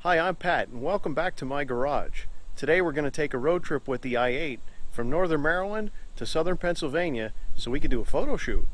Hi, I'm Pat, and welcome back to my garage. Today we're going to take a road trip with the i8 from northern Maryland to southern Pennsylvania so we can do a photo shoot.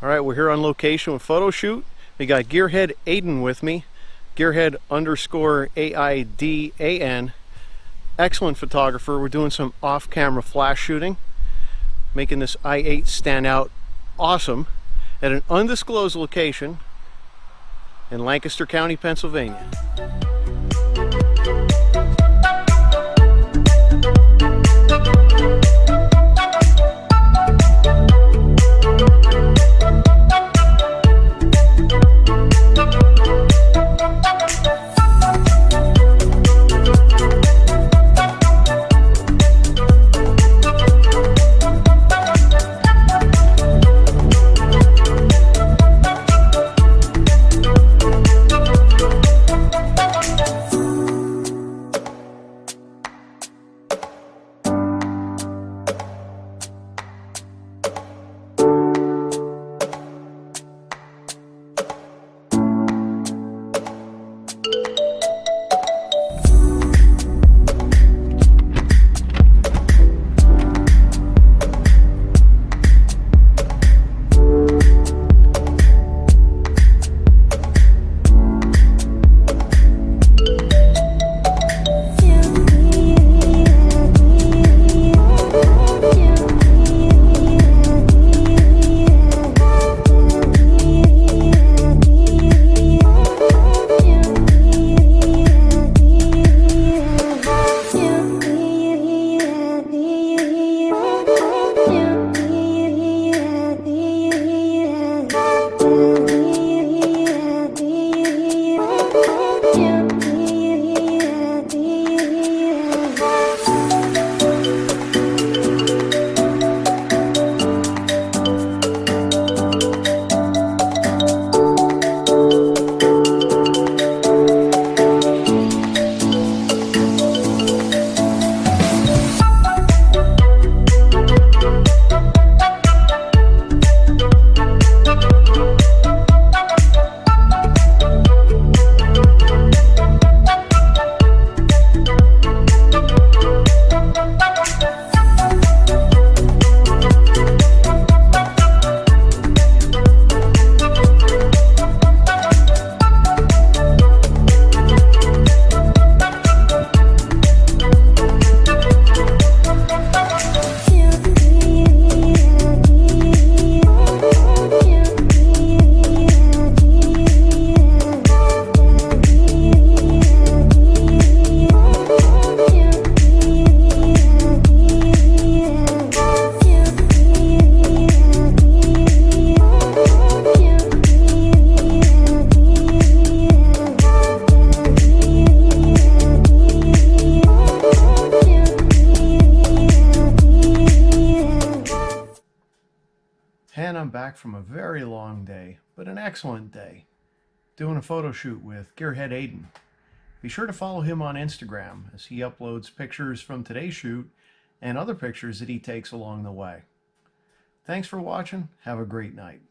Alright, we're here on location with photo shoot. We got Gearhead Aidan with me. Gearhead _AIDAN. Excellent photographer. We're doing some off-camera flash shooting, making this i8 stand out awesome at an undisclosed location in Lancaster County, Pennsylvania. And I'm back from a very long day, but an excellent day, doing a photo shoot with Gearhead Aidan. Be sure to follow him on Instagram as he uploads pictures from today's shoot and other pictures that he takes along the way. Thanks for watching. Have a great night.